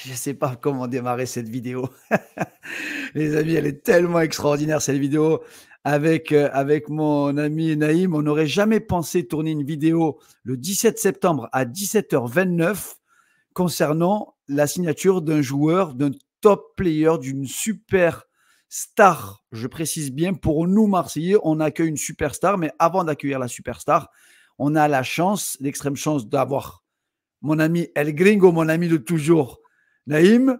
je ne sais pas comment démarrer cette vidéo. Les amis, elle est tellement extraordinaire, cette vidéo. Avec mon ami Naïm, on n'aurait jamais pensé tourner une vidéo le 17 septembre à 17h29 concernant la signature d'un joueur, d'un top player, d'une super star. Je précise bien, pour nous, Marseillais, on accueille une superstar, mais avant d'accueillir la superstar, on a la chance, l'extrême chance d'avoir mon ami El Gringo, mon ami de toujours, Naïm,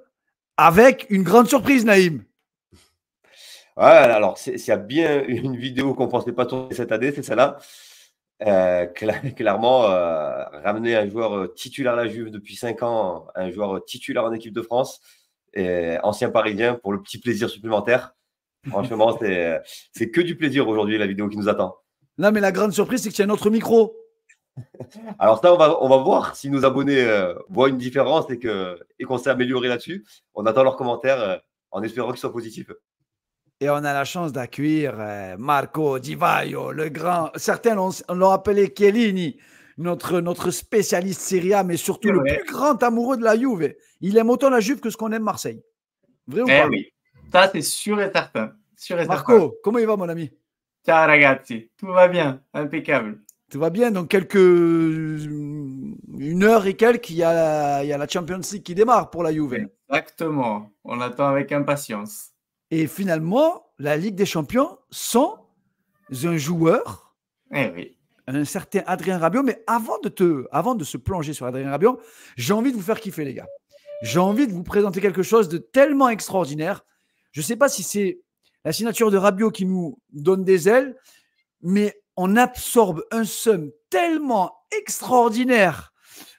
avec une grande surprise, Naïm. Ouais, alors, s'il y a bien une vidéo qu'on ne pensait pas tourner cette année, c'est celle-là. Clairement, ramener un joueur titulaire à la Juve depuis 5 ans, un joueur titulaire en équipe de France, et ancien parisien, pour le petit plaisir supplémentaire. Franchement, c'est que du plaisir aujourd'hui, la vidéo qui nous attend. Non, mais la grande surprise, c'est qu'il y a un autre micro. Alors ça, on va voir si nos abonnés voient une différence et qu'on s'est amélioré là-dessus. On attend leurs commentaires en espérant qu'ils soient positifs. Et on a la chance d'accueillir Marco Di Vaio, le grand. Certains l'ont appelé Chiellini, notre spécialiste Serie A, mais surtout le plus grand amoureux de la Juve. Il aime autant la Juve que ce qu'on aime Marseille. Vrai ou pas? Oui, ça c'est sûr et certain. Marco, comment il va, mon ami? Ciao ragazzi, tout va bien, impeccable. Tout va bien, donc une heure et quelques, il y a la Champions League qui démarre pour la Juve. Exactement, on attend avec impatience. Et finalement, la Ligue des Champions sans un joueur, un certain Adrien Rabiot. Mais avant de se plonger sur Adrien Rabiot, j'ai envie de vous faire kiffer, les gars. J'ai envie de vous présenter quelque chose de tellement extraordinaire. Je ne sais pas si c'est la signature de Rabiot qui nous donne des ailes, mais on absorbe un somme tellement extraordinaire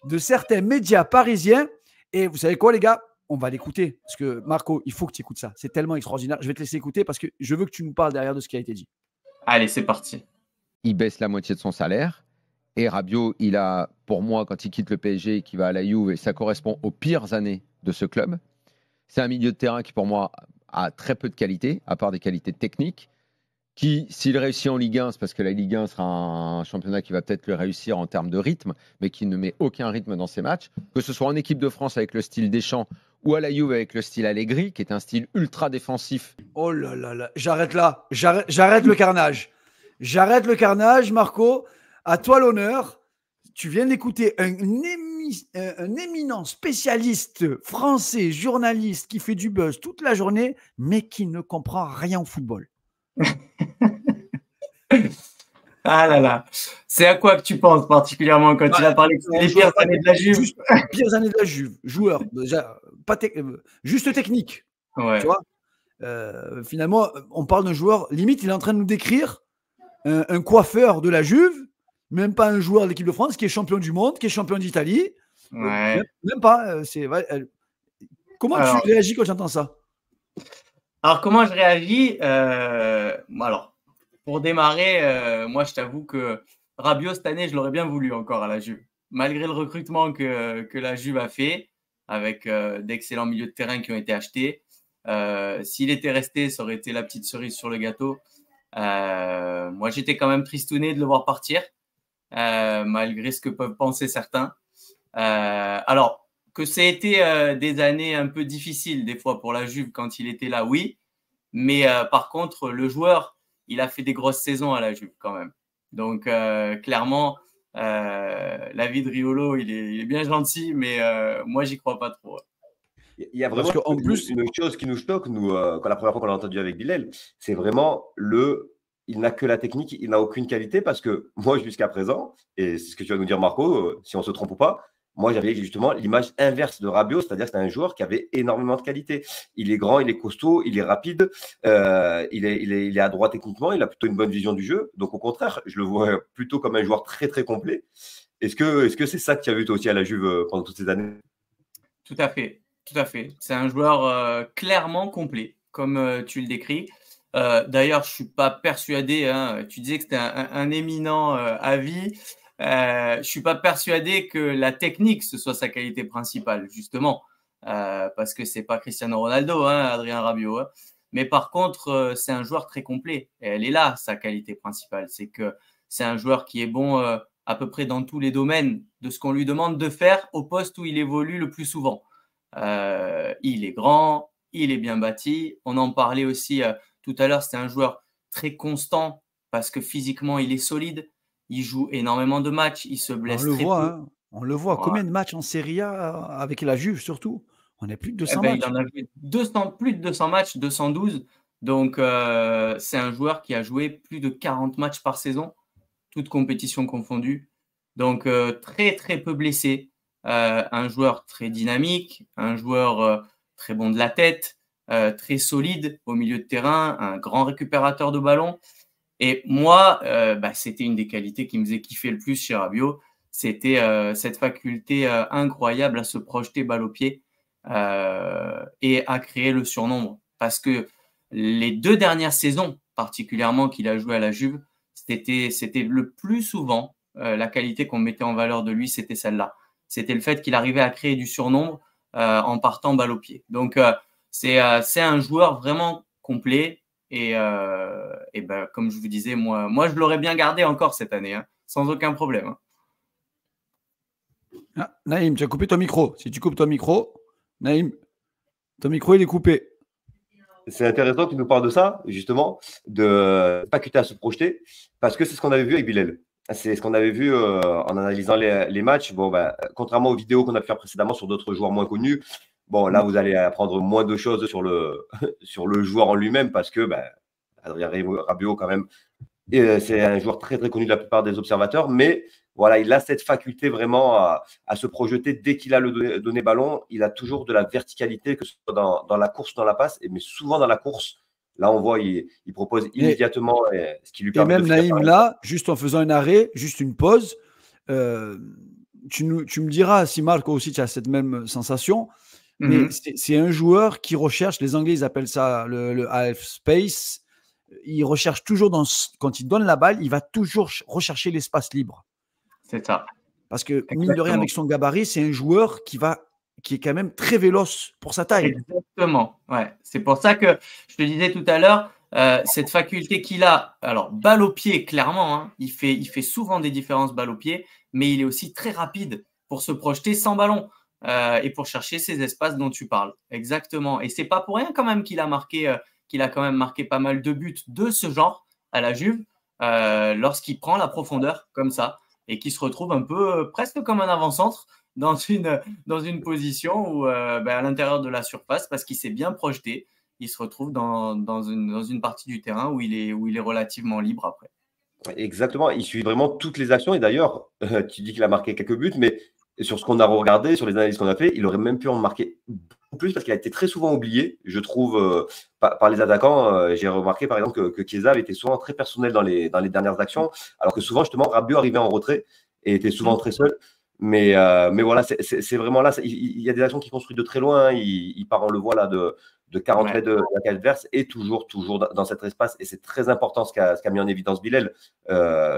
de certains médias parisiens. Et vous savez quoi, les gars? On va l'écouter. Parce que Marco, il faut que tu écoutes ça. C'est tellement extraordinaire. Je vais te laisser écouter parce que je veux que tu nous parles derrière de ce qui a été dit. Allez, c'est parti. Il baisse la moitié de son salaire. Et Rabiot, il a, pour moi, quand il quitte le PSG et qu'il va à la Juve, et ça correspond aux pires années de ce club. C'est un milieu de terrain qui, pour moi, a très peu de qualité, à part des qualités techniques. Qui, s'il réussit en Ligue 1, c'est parce que la Ligue 1 sera un championnat qui va peut-être le réussir en termes de rythme, mais qui ne met aucun rythme dans ses matchs. Que ce soit en équipe de France avec le style Deschamps ou à la Juve avec le style Allegri, qui est un style ultra défensif. Oh là là là, j'arrête là. J'arrête le carnage. J'arrête le carnage, Marco. À toi l'honneur. Tu viens d'écouter un éminent spécialiste français, journaliste, qui fait du buzz toute la journée, mais qui ne comprend rien au football. Ah là là, c'est à quoi que tu penses particulièrement quand il a parlé des pires années de la Juve? Pires années de la Juve, joueur, déjà, juste technique. Ouais. Tu vois, finalement, on parle d'un joueur, limite, il est en train de nous décrire un coiffeur de la Juve, même pas un joueur de l'équipe de France qui est champion du monde, qui est champion d'Italie. Ouais. Même pas. Comment tu réagis quand tu entends ça? Alors, comment je réagis? Alors, pour démarrer, moi, je t'avoue que Rabiot, cette année, je l'aurais bien voulu encore à la Juve. Malgré le recrutement que la Juve a fait, avec d'excellents milieux de terrain qui ont été achetés, s'il était resté, ça aurait été la petite cerise sur le gâteau. Moi, j'étais quand même tristouné de le voir partir, malgré ce que peuvent penser certains. Alors, que ça a été des années un peu difficiles des fois pour la Juve quand il était là, oui. Mais par contre, le joueur, il a fait des grosses saisons à la Juve quand même. Donc, clairement, l'avis de Riolo, il est bien gentil, mais moi, j'y crois pas trop. Il y a vraiment une chose qui nous choque, nous, quand la première fois qu'on l'a entendu avec Bilal, c'est vraiment il n'a que la technique, il n'a aucune qualité, parce que moi, jusqu'à présent, et c'est ce que tu vas nous dire, Marco, si on se trompe ou pas, moi, j'avais justement l'image inverse de Rabiot, c'est-à-dire que c'est un joueur qui avait énormément de qualité. Il est grand, il est costaud, il est rapide, il est adroit techniquement, il a plutôt une bonne vision du jeu. Donc, au contraire, je le vois plutôt comme un joueur très, très complet. Est-ce que c'est ça que tu as vu toi aussi à la Juve pendant toutes ces années? Tout à fait, tout à fait. C'est un joueur clairement complet, comme tu le décris. D'ailleurs, je ne suis pas persuadé, hein, tu disais que c'était un éminent avis. Je ne suis pas persuadé que la technique, ce soit sa qualité principale, justement, parce que ce n'est pas Cristiano Ronaldo, hein, Adrien Rabiot. Hein. Mais par contre, c'est un joueur très complet. Et elle est là, sa qualité principale. C'est que c'est un joueur qui est bon à peu près dans tous les domaines de ce qu'on lui demande de faire au poste où il évolue le plus souvent. Il est grand, il est bien bâti. On en parlait aussi tout à l'heure, c'est un joueur très constant parce que physiquement, il est solide. Il joue énormément de matchs, il se blesse très peu. Hein. On le voit. Ouais. Combien de matchs en Serie A avec la Juve surtout? On est plus de 200 matchs. Il en a joué plus de 200 matchs, 212. Donc, c'est un joueur qui a joué plus de 40 matchs par saison, toutes compétitions confondues. Donc, très, très peu blessé. Un joueur très dynamique, un joueur très bon de la tête, très solide au milieu de terrain, un grand récupérateur de ballon. Et moi, c'était une des qualités qui me faisait kiffer le plus chez Rabiot. C'était cette faculté incroyable à se projeter balle au pied et à créer le surnombre. Parce que les 2 dernières saisons, particulièrement qu'il a joué à la Juve, c'était le plus souvent la qualité qu'on mettait en valeur de lui, c'était celle-là. C'était le fait qu'il arrivait à créer du surnombre en partant balle au pied. Donc, c'est un joueur vraiment complet. Et comme je vous disais, moi je l'aurais bien gardé encore cette année, hein, sans aucun problème. Hein. Ah, Naïm, tu as coupé ton micro. Si tu coupes ton micro, Naïm, ton micro il est coupé. C'est intéressant que tu nous parles de ça, justement, de faculté à se projeter, parce que c'est ce qu'on avait vu avec Bilal. C'est ce qu'on avait vu en analysant les matchs. Bon, contrairement aux vidéos qu'on a pu faire précédemment sur d'autres joueurs moins connus, bon, là, vous allez apprendre moins de choses sur le joueur en lui-même, parce que Adrien Rabiot, quand même, c'est un joueur très, très connu de la plupart des observateurs, mais voilà, il a cette faculté vraiment à se projeter dès qu'il a le donné ballon. Il a toujours de la verticalité, que ce soit dans la course, dans la passe, mais souvent dans la course. Là, on voit, il propose immédiatement ce qui lui permet de faire. Et même Naïm, là, juste en faisant un arrêt, juste une pause, tu me diras si Marco aussi tu as cette même sensation, mais c'est un joueur qui recherche, les Anglais ils appellent ça le half space. Il recherche toujours, quand il donne la balle, il va toujours rechercher l'espace libre. C'est ça. Parce que, mine de rien, avec son gabarit, c'est un joueur qui est quand même très véloce pour sa taille. Exactement. Ouais. C'est pour ça que je te disais tout à l'heure, cette faculté qu'il a, alors balle au pied, clairement, hein, il fait souvent des différences balle au pied, mais il est aussi très rapide pour se projeter sans ballon et pour chercher ces espaces dont tu parles. Exactement. Et c'est pas pour rien quand même qu'il a quand même marqué pas mal de buts de ce genre à la Juve lorsqu'il prend la profondeur comme ça et qu'il se retrouve un peu presque comme un avant-centre dans une position où à l'intérieur de la surface, parce qu'il s'est bien projeté, il se retrouve dans une partie du terrain où il est relativement libre après. Exactement, il suit vraiment toutes les actions et d'ailleurs, tu dis qu'il a marqué quelques buts, mais sur ce qu'on a regardé, sur les analyses qu'on a fait, il aurait même pu en marquer beaucoup plus parce qu'il a été très souvent oublié, je trouve, par les attaquants. J'ai remarqué par exemple que Chiesa avait été souvent très personnel dans les dernières actions, alors que souvent justement Rabiot arrivait en retrait et était souvent très seul. Mais voilà, c'est vraiment là, il y a des actions qui construisent de très loin, il part, on le voit là, de 40 mètres de la cage adverse et toujours dans cet espace. Et c'est très important ce qu'a mis en évidence Bilal,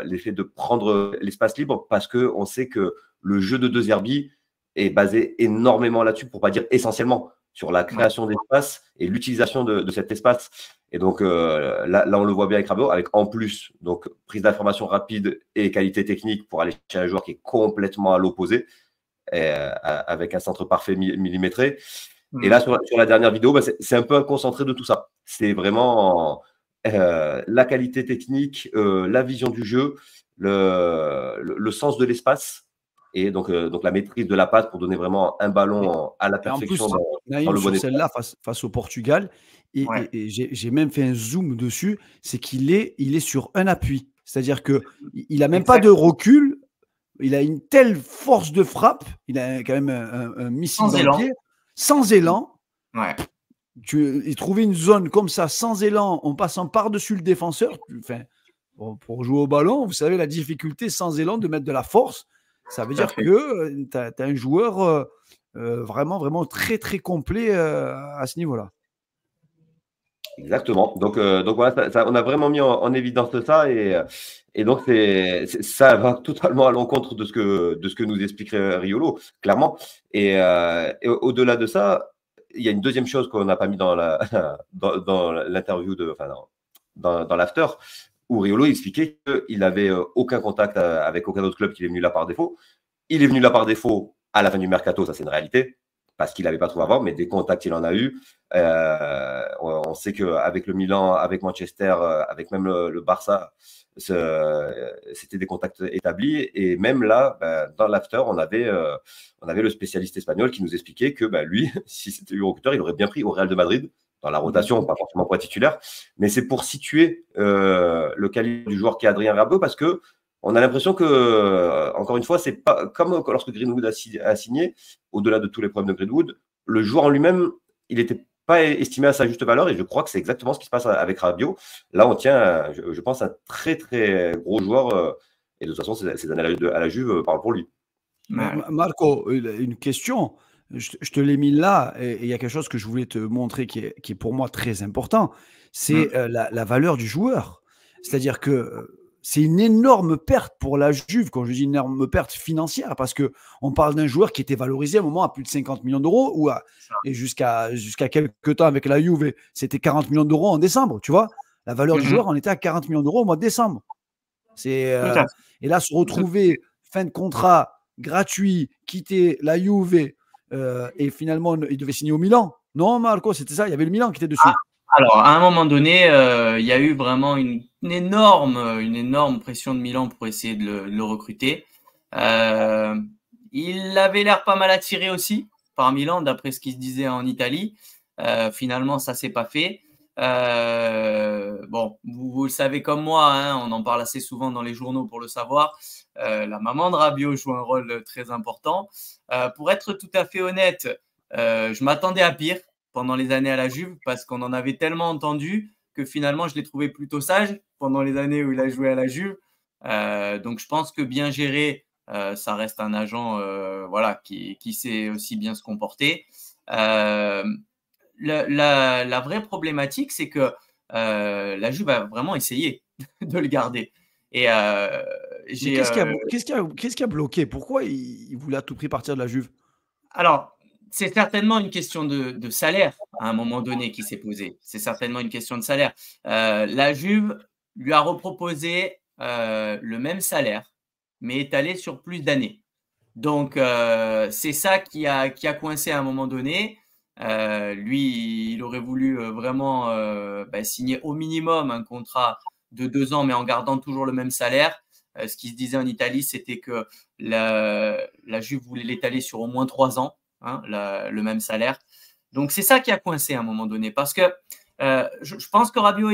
l'effet de prendre l'espace libre, parce qu'on sait que le jeu de De Zerbi est basé énormément là-dessus, pour ne pas dire essentiellement, sur la création d'espace et l'utilisation de cet espace. Et donc là, on le voit bien avec Rabiot, avec en plus donc prise d'information rapide et qualité technique pour aller chercher un joueur qui est complètement à l'opposé, avec un centre parfait millimétré. Et là, sur la dernière vidéo, c'est un peu un concentré de tout ça. C'est vraiment la qualité technique, la vision du jeu, le sens de l'espace et donc la maîtrise de la passe pour donner vraiment un ballon à la perfection. En plus, Naïm, sur celle-là, face au Portugal, et j'ai même fait un zoom dessus, c'est qu'il est sur un appui. C'est-à-dire qu'il n'a même pas de recul, il a une telle force de frappe, il a quand même un missile dans le pied, sans élan. Ouais. Il trouvait une zone comme ça, sans élan, en passant par-dessus le défenseur. Enfin, pour jouer au ballon, vous savez la difficulté sans élan de mettre de la force. Ça veut dire que tu as un joueur vraiment, vraiment très, très complet à ce niveau-là. Exactement. Donc voilà, on a vraiment mis en évidence ça et donc ça va totalement à l'encontre de ce que nous expliquerait Riolo, clairement. Et au-delà de ça, il y a une deuxième chose qu'on n'a pas mis dans l'interview dans l'after, où Riolo expliquait qu'il n'avait aucun contact avec aucun autre club, qu'il est venu là par défaut. Il est venu là par défaut à la fin du mercato, ça c'est une réalité. parce qu'il n'avait pas trouvé avant, mais des contacts, il en a eu. On sait qu'avec le Milan, avec Manchester, avec même le Barça, c'était des contacts établis. Et même là, dans l'after, on avait le spécialiste espagnol qui nous expliquait que lui, si c'était eu recruteur, il aurait bien pris au Real de Madrid, dans la rotation, pas forcément pour être titulaire. Mais c'est pour situer le calibre du joueur qui est Adrien Rabiot, parce que on a l'impression que, encore une fois, c'est pas comme lorsque Greenwood a signé, au-delà de tous les problèmes de Greenwood, le joueur en lui-même, il n'était pas estimé à sa juste valeur, et je crois que c'est exactement ce qui se passe avec Rabiot. Là, on tient, je pense, un très, très gros joueur, et de toute façon, ces années à la Juve parlent pour lui. Marco, une question. Je te l'ai mis là, et il y a quelque chose que je voulais te montrer qui est pour moi très important. C'est la valeur du joueur. C'est-à-dire que c'est une énorme perte pour la Juve, quand je dis une énorme perte financière, parce qu'on parle d'un joueur qui était valorisé à un moment à plus de 50 millions d'euros, et jusqu'à quelques temps avec la Juve, c'était 40 millions d'euros en décembre, tu vois. La valeur du joueur, on était à 40 millions d'euros au mois de décembre. Et là, se retrouver fin de contrat, gratuit, quitter la Juve, et finalement, il devait signer au Milan. Non, Marco, c'était ça, il y avait le Milan qui était dessus. Alors, à un moment donné, il y a eu vraiment une énorme pression de Milan pour essayer de le recruter. Il avait l'air pas mal attiré aussi par Milan, d'après ce qui se disait en Italie. Finalement, ça s'est pas fait. Bon, vous le savez comme moi, hein, on en parle assez souvent dans les journaux pour le savoir. La maman de Rabiot joue un rôle très important. Pour être tout à fait honnête, je m'attendais à pire pendant les années à la Juve, parce qu'on en avait tellement entendu que finalement, je l'ai trouvé plutôt sage pendant les années où il a joué à la Juve. Donc, je pense que bien géré, ça reste un agent qui sait aussi bien se comporter. La vraie problématique, c'est que la Juve a vraiment essayé de le garder. Et qu'est-ce qui a bloqué? Pourquoi il voulait à tout prix partir de la Juve? Alors, c'est certainement une question de salaire à un moment donné qui s'est posée. C'est certainement une question de salaire. La Juve lui a reproposé le même salaire, mais étalé sur plus d'années. Donc, c'est ça qui a coincé à un moment donné. Lui, il aurait voulu vraiment signer au minimum un contrat de 2 ans, mais en gardant toujours le même salaire. Ce qui se disait en Italie, c'était que la Juve voulait l'étaler sur au moins 3 ans, hein, le même salaire. Donc, c'est ça qui a coincé à un moment donné. Parce que je pense que Rabiot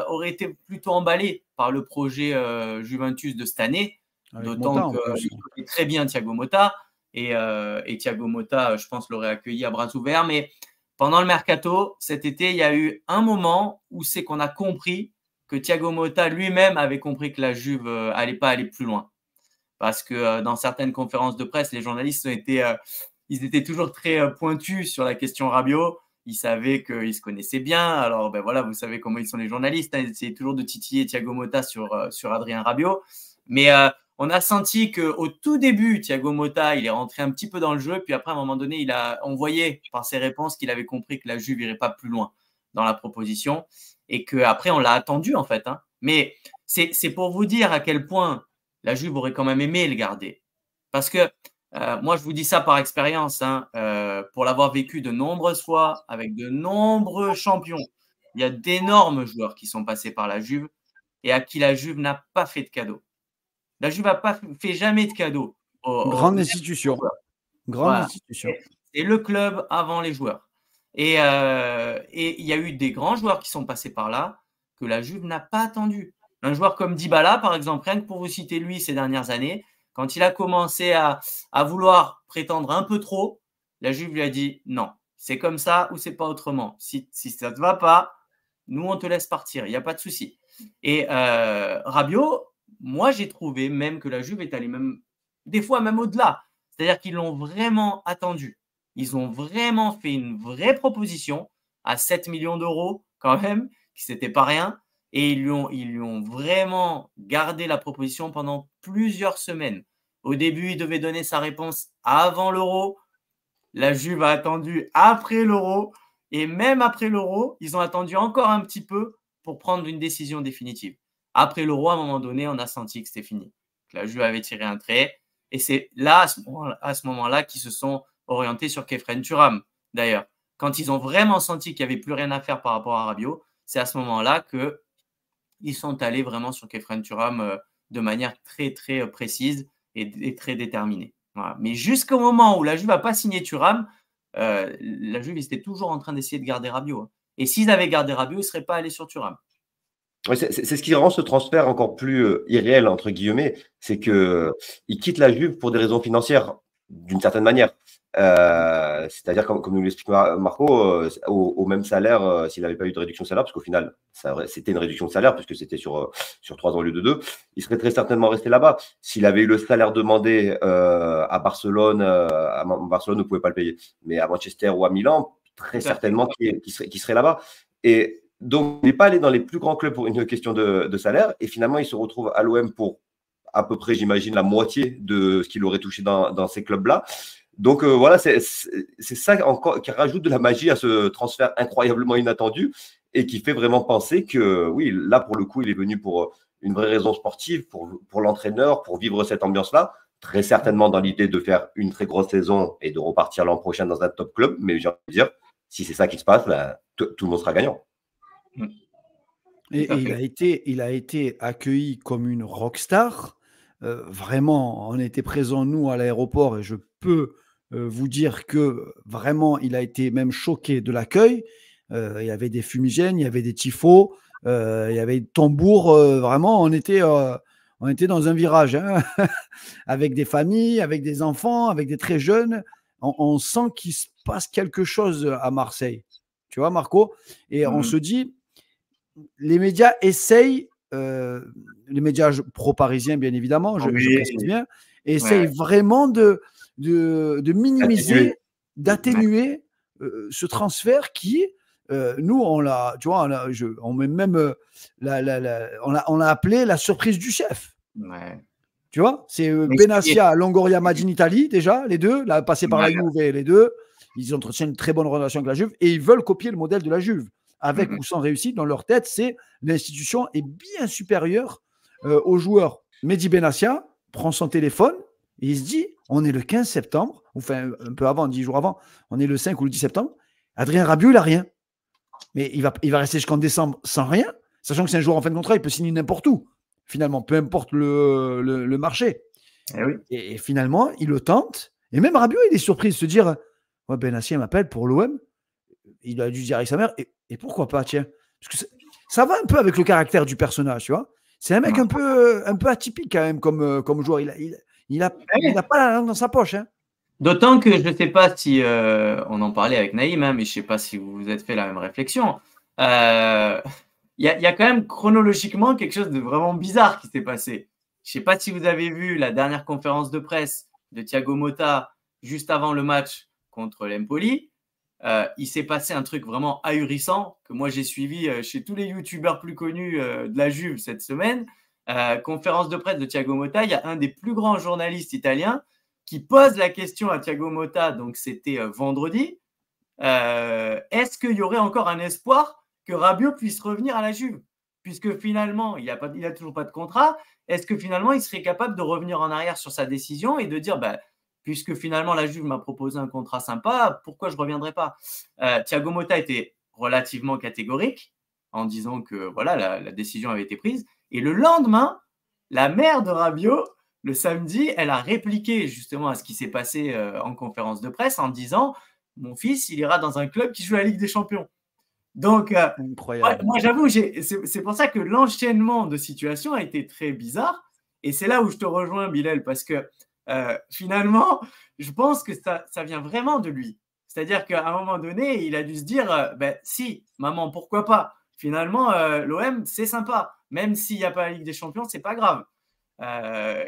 aurait été plutôt emballé par le projet Juventus de cette année, d'autant qu'il connaît très bien Thiago Motta. Et Thiago Motta, je pense, l'aurait accueilli à bras ouverts. Mais pendant le mercato, cet été, il y a eu un moment où c'est qu'on a compris que Thiago Motta lui-même avait compris que la Juve allait pas aller plus loin. Parce que dans certaines conférences de presse, les journalistes ils étaient toujours très pointus sur la question Rabiot. Ils savaient qu'ils se connaissaient bien. Alors, voilà, vous savez comment ils sont les journalistes. Hein. Ils essaient toujours de titiller Thiago Motta sur Adrien Rabiot. Mais on a senti qu'au tout début, Thiago Motta, il est rentré un petit peu dans le jeu. Puis après, à un moment donné, on voyait par ses réponses qu'il avait compris que la Juve n'irait pas plus loin dans la proposition. Et qu'après, on l'a attendu, en fait. Hein. Mais c'est pour vous dire à quel point la Juve aurait quand même aimé le garder. Parce que moi, je vous dis ça par expérience, hein, pour l'avoir vécu de nombreuses fois avec de nombreux champions. Il y a d'énormes joueurs qui sont passés par la Juve et à qui la Juve n'a pas fait de cadeau. La Juve n'a pas fait jamais de cadeau. Grande institution. Grande institution. C'est le club avant les joueurs. Et il y a eu des grands joueurs qui sont passés par là que la Juve n'a pas attendu. Un joueur comme Dybala, par exemple, rien que pour vous citer lui ces dernières années, quand il a commencé à vouloir prétendre un peu trop, la Juve lui a dit non, c'est comme ça ou c'est pas autrement. Si ça ne te va pas, nous on te laisse partir, il n'y a pas de souci. Et Rabiot, moi j'ai trouvé même que la Juve est allée même des fois même au-delà. C'est-à-dire qu'ils l'ont vraiment attendu. Ils ont vraiment fait une vraie proposition à 7 millions d'euros quand même, qui c'était pas rien. Et ils lui ont vraiment gardé la proposition pendant plusieurs semaines. Au début, il devait donner sa réponse avant l'Euro. La Juve a attendu après l'Euro. Et même après l'Euro, ils ont attendu encore un petit peu pour prendre une décision définitive. Après l'Euro, à un moment donné, on a senti que c'était fini. Que la Juve avait tiré un trait. Et c'est là, à ce moment-là, qu'ils se sont orienté sur Khéphren Thuram. D'ailleurs, quand ils ont vraiment senti qu'il n'y avait plus rien à faire par rapport à Rabiot, c'est à ce moment-là qu'ils sont allés vraiment sur Khéphren Thuram de manière très, très précise et très déterminée. Voilà. Mais jusqu'au moment où la Juve n'a pas signé Thuram, la Juve était toujours en train d'essayer de garder Rabiot. Et s'ils avaient gardé Rabiot, ils ne seraient pas allés sur Thuram. Ouais, c'est ce qui rend ce transfert encore plus irréel, entre guillemets, c'est qu'il quitte la Juve pour des raisons financières, d'une certaine manière. C'est-à-dire, comme nous l'explique Marco, au même salaire, s'il n'avait pas eu de réduction de salaire, parce qu'au final, c'était une réduction de salaire, puisque c'était sur 3 ans au lieu de 2, il serait très certainement resté là-bas. S'il avait eu le salaire demandé à Barcelone ne pouvait pas le payer, mais à Manchester ou à Milan, très certainement qu'il serait là-bas. Et donc, il n'est pas allé dans les plus grands clubs pour une question de salaire, et finalement, il se retrouve à l'OM pour à peu près, j'imagine, la moitié de ce qu'il aurait touché dans ces clubs-là. Donc voilà, c'est ça encore qui rajoute de la magie à ce transfert incroyablement inattendu et qui fait vraiment penser que oui, là pour le coup, il est venu pour une vraie raison sportive, pour l'entraîneur, pour vivre cette ambiance-là, très certainement dans l'idée de faire une très grosse saison et de repartir l'an prochain dans un top club. Mais j'ai envie de dire, si c'est ça qui se passe, là, tout le monde sera gagnant. Et il a été accueilli comme une rockstar. Vraiment, on était présents, nous, à l'aéroport, et je peux vous dire que vraiment, il a été même choqué de l'accueil. Il y avait des fumigènes, il y avait des tifos, il y avait des tambours. Vraiment, on était dans un virage, hein, avec des familles, avec des enfants, avec des très jeunes. On sent qu'il se passe quelque chose à Marseille. Tu vois, Marco? Et on se dit, les médias essayent, les médias pro-parisiens, bien évidemment, je précise bien, essayent vraiment de minimiser, d'atténuer ce transfert qui, nous, on l'a, tu vois, on met même, on l'a appelé la surprise du chef. Ouais. Tu vois, c'est Benassia, Longoria, Madinitali, déjà, les deux, là, passé par la Juve, les deux, ils entretiennent une très bonne relation avec la Juve et ils veulent copier le modèle de la Juve. Avec ou sans réussite, dans leur tête, c'est l'institution est bien supérieure aux joueurs. Mehdi Benassia prend son téléphone et il se dit, on est le 15 septembre, enfin un peu avant, 10 jours avant, on est le 5 ou le 10 septembre, Adrien Rabiot, il n'a rien. Mais il va rester jusqu'en décembre sans rien, sachant que c'est un joueur en fin de contrat, il peut signer n'importe où, finalement, peu importe le marché. Et finalement, il le tente. Et même Rabiot, il est surpris de se dire, ouais, Benassia m'appelle pour l'OM. Il a dû dire avec sa mère, et pourquoi pas, tiens. Parce que ça va un peu avec le caractère du personnage, tu vois. C'est un mec un peu atypique quand même comme joueur. Il n'a pas la langue dans sa poche. Hein. D'autant que je ne sais pas si on en parlait avec Naïm, hein, mais je ne sais pas si vous vous êtes fait la même réflexion. Il y a quand même chronologiquement quelque chose de vraiment bizarre qui s'est passé. Je ne sais pas si vous avez vu la dernière conférence de presse de Thiago Motta juste avant le match contre l'Empoli. Il s'est passé un truc vraiment ahurissant que moi j'ai suivi chez tous les youtubeurs plus connus de la Juve cette semaine. Conférence de presse de Thiago Motta, il y a un des plus grands journalistes italiens qui pose la question à Thiago Motta, donc c'était vendredi, est-ce qu'il y aurait encore un espoir que Rabiot puisse revenir à la Juve? Puisque finalement, il n'a toujours pas de contrat, est-ce que finalement il serait capable de revenir en arrière sur sa décision et de dire puisque finalement la Juve m'a proposé un contrat sympa, pourquoi je ne reviendrai pas? Thiago Motta était relativement catégorique en disant que voilà, la décision avait été prise. Et le lendemain, la mère de Rabiot, le samedi, elle a répliqué justement à ce qui s'est passé en conférence de presse en disant « Mon fils, il ira dans un club qui joue la Ligue des Champions ». Donc, moi j'avoue, c'est pour ça que l'enchaînement de situations a été très bizarre. Et c'est là où je te rejoins, Bilal, parce que finalement, je pense que ça vient vraiment de lui. C'est-à-dire qu'à un moment donné, il a dû se dire si, maman, pourquoi pas? Finalement, l'OM, c'est sympa. Même s'il n'y a pas la Ligue des Champions, c'est pas grave.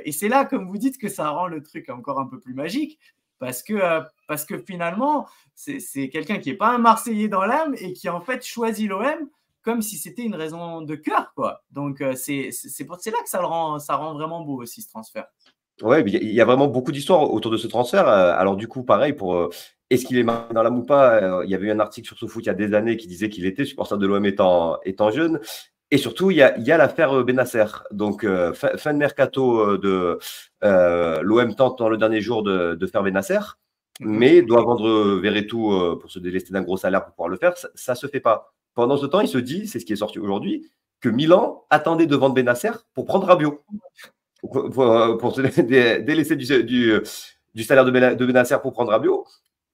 Et c'est là, comme vous dites, que ça rend le truc encore un peu plus magique. Parce que finalement, c'est quelqu'un qui n'est pas un Marseillais dans l'âme et qui en fait choisit l'OM comme si c'était une raison de cœur, quoi. Donc, c'est là que ça rend vraiment beau aussi, ce transfert. Ouais, il y a vraiment beaucoup d'histoires autour de ce transfert. Alors du coup, pareil, pour est-ce qu'il est marqué dans l'âme ou pas, il y avait eu un article sur SoFoot il y a des années qui disait qu'il était supporter de l'OM étant jeune. Et surtout, il y a l'affaire Benasser. Donc, fin de mercato de l'OM tente dans le dernier jour de faire Benasser. mais doit vendre Verretou pour se délester d'un gros salaire pour pouvoir le faire. Ça ne se fait pas. Pendant ce temps, il se dit, c'est ce qui est sorti aujourd'hui, que Milan attendait de vendre Bennacer pour prendre Rabiot. Pour se délaisser du salaire de Bennacer pour prendre Rabiot.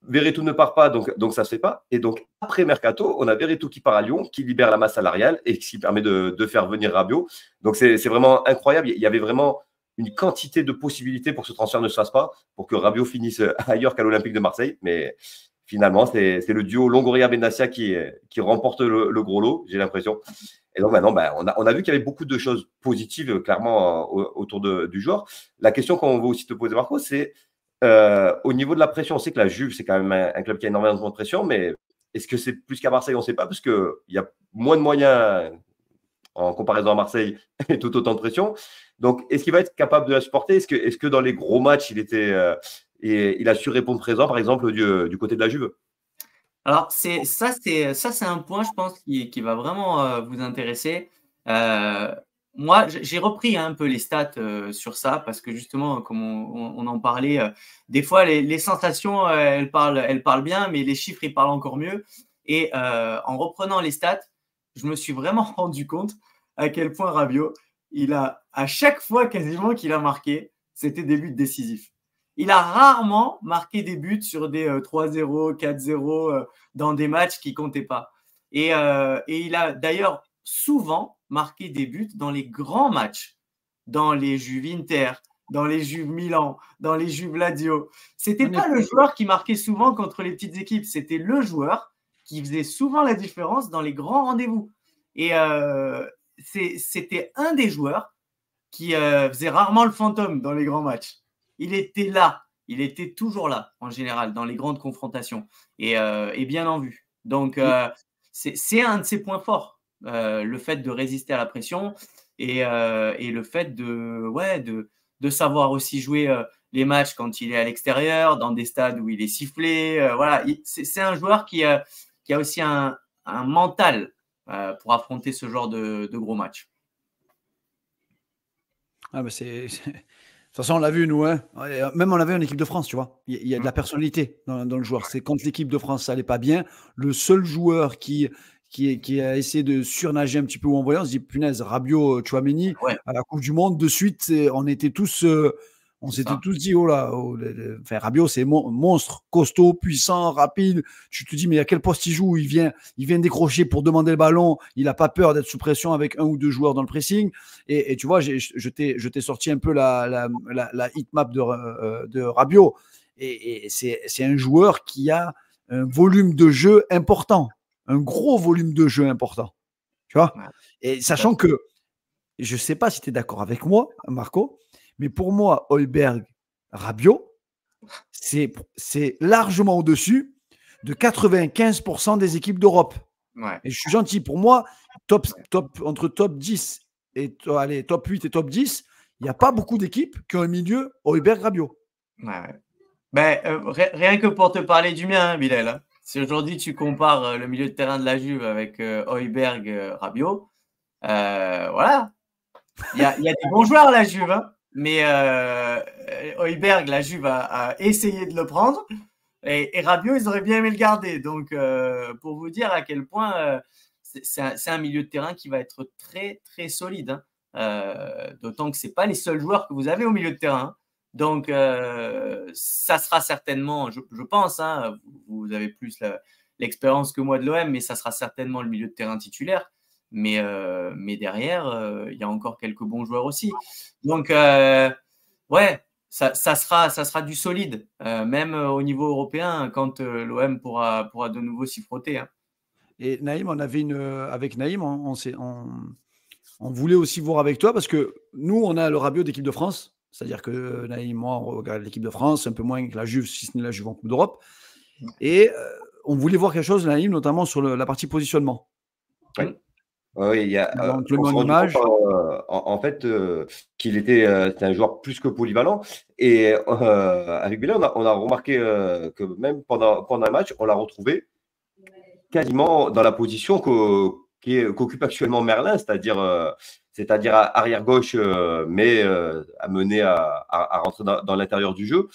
Verretou ne part pas, donc ça ne se fait pas. Et donc, après Mercato, on a Verretou qui part à Lyon, qui libère la masse salariale et qui permet de faire venir Rabiot. Donc, c'est vraiment incroyable. Il y avait vraiment une quantité de possibilités pour que ce transfert ne se fasse pas, pour que Rabiot finisse ailleurs qu'à l'Olympique de Marseille. Mais finalement, c'est le duo Longoria-Bennacer qui remporte le gros lot, j'ai l'impression. Et donc maintenant, on a vu qu'il y avait beaucoup de choses positives, clairement, autour du joueur. La question qu'on veut aussi te poser, Marco, c'est au niveau de la pression. On sait que la Juve, c'est quand même un club qui a énormément de pression, mais est-ce que c'est plus qu'à Marseille? On ne sait pas, parce qu'il y a moins de moyens en comparaison à Marseille et tout autant de pression. Donc, est-ce qu'il va être capable de la supporter? Est-ce que dans les gros matchs, il a su répondre présent, par exemple, du côté de la Juve? Alors, c'est un point, je pense, qui va vraiment vous intéresser. Moi, j'ai repris un peu les stats sur ça parce que justement, comme on en parlait, des fois, les sensations, elles parlent bien, mais les chiffres, ils parlent encore mieux. Et en reprenant les stats, je me suis vraiment rendu compte à quel point Rabiot, à chaque fois quasiment qu'il a marqué, c'était des buts décisifs. Il a rarement marqué des buts sur des 3-0, 4-0 dans des matchs qui ne comptaient pas. Et il a d'ailleurs souvent marqué des buts dans les grands matchs, dans les Juve Inter, dans les Juve Milan, dans les Juve Lazio. Ce n'était pas le joueur qui marquait souvent contre les petites équipes, c'était le joueur qui faisait souvent la différence dans les grands rendez-vous. Et c'était un des joueurs qui faisait rarement le fantôme dans les grands matchs. Il était là, il était toujours là, en général, dans les grandes confrontations, et bien en vue. Donc, c'est un de ses points forts, le fait de résister à la pression et le fait de savoir aussi jouer les matchs quand il est à l'extérieur, dans des stades où il est sifflé. Voilà, c'est un joueur qui a aussi un mental pour affronter ce genre de gros matchs. Ah, mais de toute façon, on l'a vu, nous. Hein. Même on l'avait en équipe de France, tu vois. Il y a de la personnalité dans le joueur. C'est quand l'équipe de France, ça n'allait pas bien, le seul joueur qui a essayé de surnager un petit peu en voyant, on se dit, punaise, Rabiot, Tchouaméni, à la Coupe du Monde, de suite, on était tous... on s'était tous dit, oh là, Rabiot, c'est monstre, costaud, puissant, rapide. Tu te dis, mais à quel poste il joue? Il vient décrocher pour demander le ballon. Il n'a pas peur d'être sous pression avec un ou deux joueurs dans le pressing. Et tu vois, je t'ai sorti un peu la hitmap de Rabiot. Et c'est un joueur qui a un volume de jeu important. Un gros volume de jeu important. Tu vois? Et sachant que, je ne sais pas si tu es d'accord avec moi, Marco, mais pour moi, Højbjerg, Rabiot, c'est largement au-dessus de 95% des équipes d'Europe. Ouais. Et je suis gentil. Pour moi, entre top 10 et top 8 et top 10, il n'y a pas beaucoup d'équipes qui ont un milieu Højbjerg, Rabiot. Ouais. Rien que pour te parler du mien, Bilal, hein. Si aujourd'hui tu compares le milieu de terrain de la Juve avec Højbjerg, Rabiot, voilà. Il y a des bons joueurs à la Juve, hein. Mais Højbjerg, la Juve a essayé de le prendre et Rabiot, ils auraient bien aimé le garder. Donc, pour vous dire à quel point c'est un milieu de terrain qui va être très, très solide. Hein. D'autant que ce n'est pas les seuls joueurs que vous avez au milieu de terrain. Donc, ça sera certainement, je pense, hein, vous avez plus l'expérience que moi de l'OM, mais ça sera certainement le milieu de terrain titulaire. Mais derrière, il y a encore quelques bons joueurs aussi. Donc, ouais, ça sera du solide, même au niveau européen, quand l'OM pourra de nouveau s'y frotter. Hein. Et Naïm, avec Naïm, on voulait aussi voir avec toi, parce que nous, on a le Rabiot d'équipe de France. C'est-à-dire que Naïm, moi, on regarde l'équipe de France, un peu moins que la Juve, si ce n'est la Juve en Coupe d'Europe. Et on voulait voir quelque chose, Naïm, notamment sur la partie positionnement. Oui. Oui, il y a en fait qu'il était un joueur plus que polyvalent. Et avec Bilal, on a remarqué que même pendant un match, on l'a retrouvé quasiment dans la position qu'occupe actuellement Merlin, c'est-à-dire arrière gauche, mais amené à rentrer dans l'intérieur du jeu.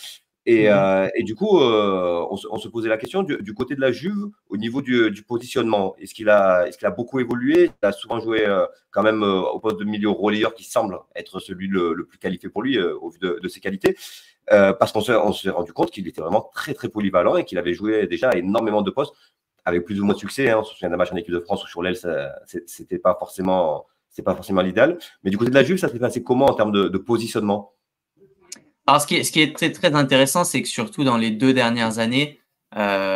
Et du coup, on se posait la question du côté de la Juve, au niveau du positionnement. Est-ce qu'il a beaucoup évolué? Il a souvent joué quand même au poste de milieu relayeur qui semble être celui le plus qualifié pour lui au vu de ses qualités. Parce qu'on s'est rendu compte qu'il était vraiment très, très polyvalent et qu'il avait joué déjà à énormément de postes avec plus ou moins de succès. On se souvient d'un match en équipe de France où sur l'aile, c'était pas forcément l'idéal. Mais du côté de la Juve, ça s'est passé comment en termes de positionnement? Alors, ce qui est très, très intéressant, c'est que surtout dans les 2 dernières années,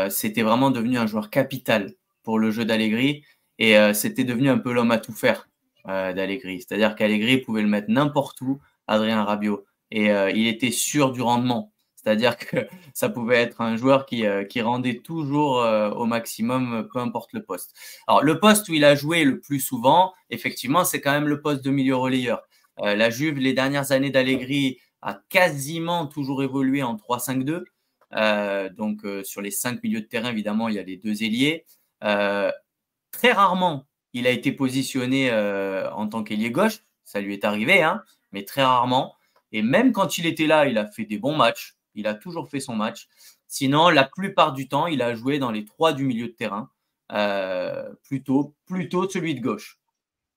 c'était vraiment devenu un joueur capital pour le jeu d'Allegri et c'était devenu un peu l'homme à tout faire d'Allegri. C'est-à-dire qu'Allegri pouvait le mettre n'importe où, Adrien Rabiot, et il était sûr du rendement. C'est-à-dire que ça pouvait être un joueur qui rendait toujours au maximum, peu importe le poste. Alors, le poste où il a joué le plus souvent, effectivement, c'est quand même le poste de milieu relayeur. La Juve, les dernières années d'Allegri, a quasiment toujours évolué en 3-5-2. Donc, sur les 5 milieux de terrain, évidemment, il y a les 2 ailiers. Très rarement, il a été positionné en tant qu'ailier gauche. Ça lui est arrivé, hein, mais très rarement. Et même quand il était là, il a fait des bons matchs. Il a toujours fait son match. Sinon, la plupart du temps, il a joué dans les 3 du milieu de terrain, plutôt celui de gauche.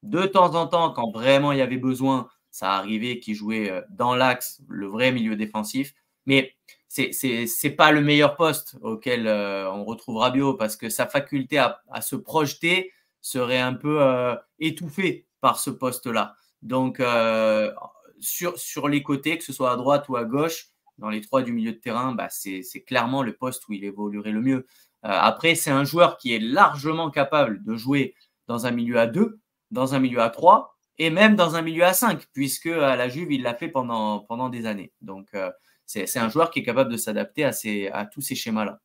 De temps en temps, quand vraiment il y avait besoin, ça arrivait qu'il jouait dans l'axe, le vrai milieu défensif. Mais c'est pas le meilleur poste auquel on retrouve Rabiot parce que sa faculté à se projeter serait un peu étouffée par ce poste-là. Donc, sur les côtés, que ce soit à droite ou à gauche, dans les 3 du milieu de terrain, bah, c'est clairement le poste où il évoluerait le mieux. Après, c'est un joueur qui est largement capable de jouer dans un milieu à 2, dans un milieu à 3 et même dans un milieu à 5, puisque à la Juve, il l'a fait pendant des années. Donc, c'est un joueur qui est capable de s'adapter à tous ces schémas-là.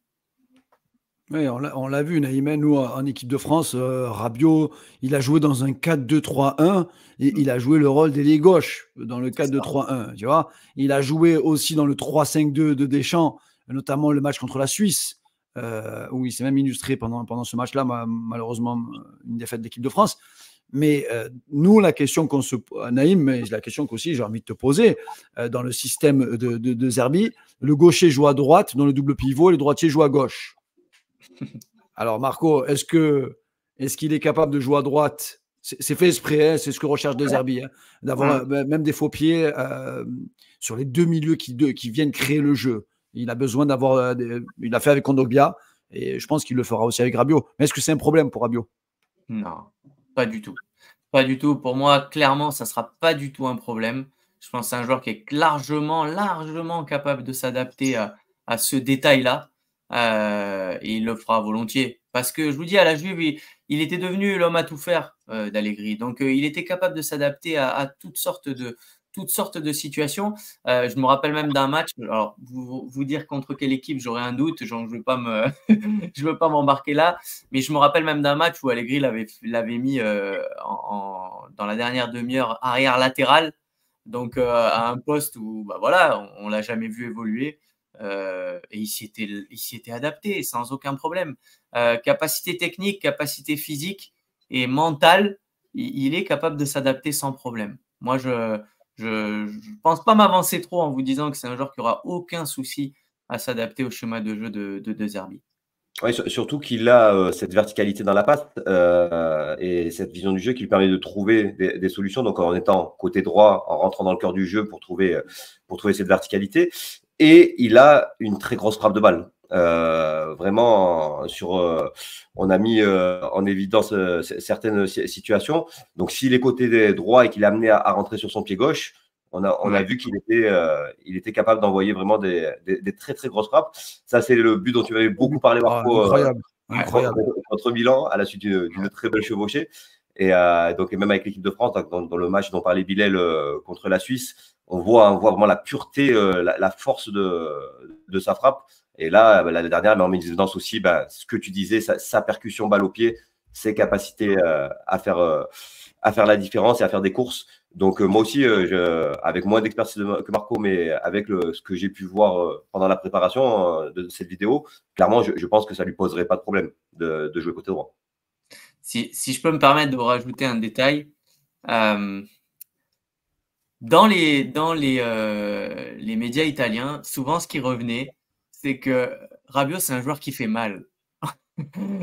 Oui, on l'a vu, Naïm, nous, en équipe de France, Rabiot, il a joué dans un 4-2-3-1 et il a joué le rôle d'ailier gauche dans le 4-2-3-1, tu vois. Il a joué aussi dans le 3-5-2 de Deschamps, notamment le match contre la Suisse, où il s'est même illustré pendant ce match-là, malheureusement, une défaite d'équipe de France. Mais nous, la question qu'on se pose, Naïm, mais la question qu'aussi j'ai envie de te poser, dans le système de Zerbi, le gaucher joue à droite dans le double pivot et le droitier joue à gauche. Alors, Marco, est-ce qu'il est capable de jouer à droite? C'est fait exprès, hein, c'est ce que recherche De Zerbi, hein, d'avoir même des faux pieds sur les 2 milieux qui viennent créer le jeu. Il a besoin d'avoir. Il l'a fait avec Kondogbia et je pense qu'il le fera aussi avec Rabiot. Mais est-ce que c'est un problème pour Rabiot? Non, pas du tout. Pas du tout. Pour moi, clairement, ça ne sera pas du tout un problème. Je pense que c'est un joueur qui est largement capable de s'adapter à ce détail-là. Et il le fera volontiers. Parce que je vous dis, à la Juve, il était devenu l'homme à tout faire d'Allegri. Donc, il était capable de s'adapter à toutes sortes de situations. Je me rappelle même d'un match. Alors, vous dire contre quelle équipe, j'aurais un doute. Genre, je ne veux pas m'embarquer là. Mais je me rappelle même d'un match où Allegri l'avait mis dans la dernière demi-heure arrière latéral. Donc, à un poste où, bah, voilà, on ne l'a jamais vu évoluer. Et il s'y était adapté sans aucun problème. Capacité technique, capacité physique et mentale, il est capable de s'adapter sans problème. Moi, je pense pas m'avancer trop en vous disant que c'est un joueur qui aura aucun souci à s'adapter au schéma de jeu de Zerbi. Ouais, surtout qu'il a cette verticalité dans la passe et cette vision du jeu qui lui permet de trouver des solutions. Donc, en étant côté droit, en rentrant dans le cœur du jeu pour trouver cette verticalité. Et il a une très grosse frappe de balle. Vraiment, on a mis en évidence certaines situations. Donc, s'il est côté droit et qu'il est amené à rentrer sur son pied gauche, on a vu qu'il était capable d'envoyer vraiment des très, très grosses frappes. Ça, c'est le but dont tu avais beaucoup parlé, Marco. Incroyable. Contre Milan, à la suite d'une très belle chevauchée. Et donc, même avec l'équipe de France, dans le match dont parlait Bilal contre la Suisse, on voit vraiment la pureté, la force de sa frappe. Et là, l'année dernière, elle met en évidence aussi ce que tu disais, sa percussion balle au pied, ses capacités à faire la différence et à faire des courses. Donc, moi aussi, avec moins d'expertise que Marco, mais avec ce que j'ai pu voir pendant la préparation de cette vidéo, clairement, je pense que ça ne lui poserait pas de problème de jouer côté droit. Si je peux me permettre de vous rajouter un détail, dans les médias italiens, souvent ce qui revenait, c'est que Rabiot, c'est un joueur qui fait mal.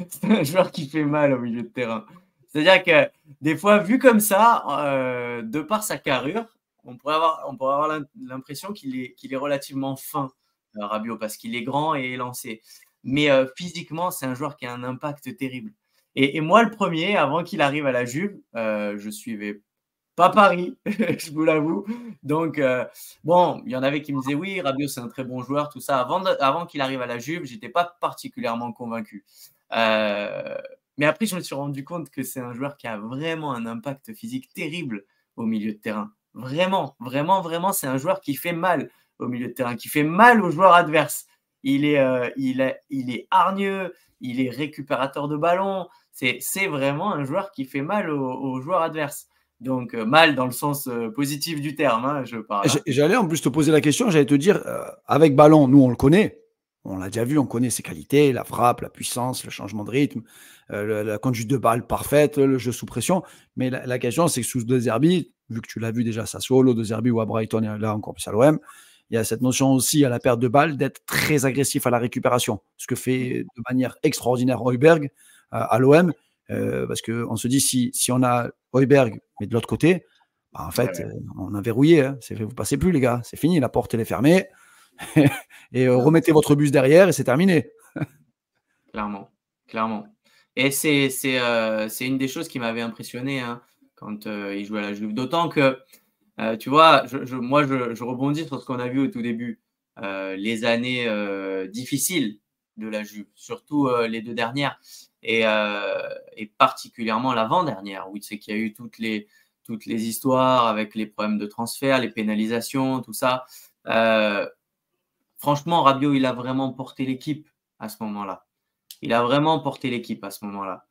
C'est un joueur qui fait mal au milieu de terrain. C'est-à-dire que des fois, vu comme ça, de par sa carrure, on pourrait avoir l'impression qu'il est relativement fin, Rabiot, parce qu'il est grand et élancé. Mais physiquement, c'est un joueur qui a un impact terrible. Et moi, le premier, avant qu'il arrive à la Juve, je suivais pas Paris, je vous l'avoue. Donc, bon, il y en avait qui me disaient oui, Rabiot, c'est un très bon joueur, tout ça. Avant qu'il arrive à la Juve, j'étais pas particulièrement convaincu. Mais après, je me suis rendu compte que c'est un joueur qui a vraiment un impact physique terrible au milieu de terrain. Vraiment, vraiment, vraiment, c'est un joueur qui fait mal au milieu de terrain, qui fait mal aux joueurs adverses. Il est hargneux, il est récupérateur de ballon. C'est vraiment un joueur qui fait mal aux joueurs adverses. Donc, mal dans le sens positif du terme, hein, je parle. J'allais en plus te poser la question, j'allais te dire, avec ballon, nous on le connaît, on l'a déjà vu, on connaît ses qualités, la frappe, la puissance, le changement de rythme, la conduite de balle parfaite, le jeu sous pression. Mais la question, c'est que sous De Zerbi, vu que tu l'as vu déjà à Sassuolo, De Zerbi ou à Brighton, et là encore plus à l'OM, il y a cette notion aussi à la perte de balle d'être très agressif à la récupération, ce que fait de manière extraordinaire Højbjerg à l'OM. Parce qu'on se dit, si on a Højbjerg, mais de l'autre côté, bah en fait, on a verrouillé. Hein. Vous ne passez plus, les gars. C'est fini, la porte elle est fermée. Et remettez votre bus derrière et c'est terminé. Clairement, clairement. Et c'est une des choses qui m'avait impressionné hein, quand il jouait à la Juve. D'autant que, tu vois, moi, je rebondis sur ce qu'on a vu au tout début. Les années difficiles de la Juve, surtout les 2 dernières. Et particulièrement l'avant-dernière, où c'est qu'il y a eu toutes les histoires avec les problèmes de transfert, les pénalisations, tout ça. Franchement, Rabiot, il a vraiment porté l'équipe à ce moment-là. Il a vraiment porté l'équipe à ce moment-là.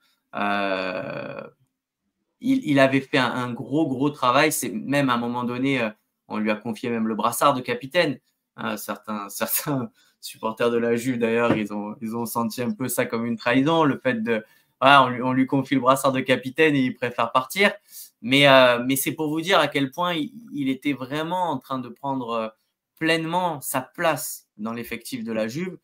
Il avait fait un gros travail. C'est même à un moment donné, on lui a confié même le brassard de capitaine. Certains supporters de la Juve, d'ailleurs, ils ont senti un peu ça comme une trahison, le fait de, voilà, on lui confie le brassard de capitaine et il préfère partir. Mais c'est pour vous dire à quel point il était vraiment en train de prendre pleinement sa place dans l'effectif de la Juve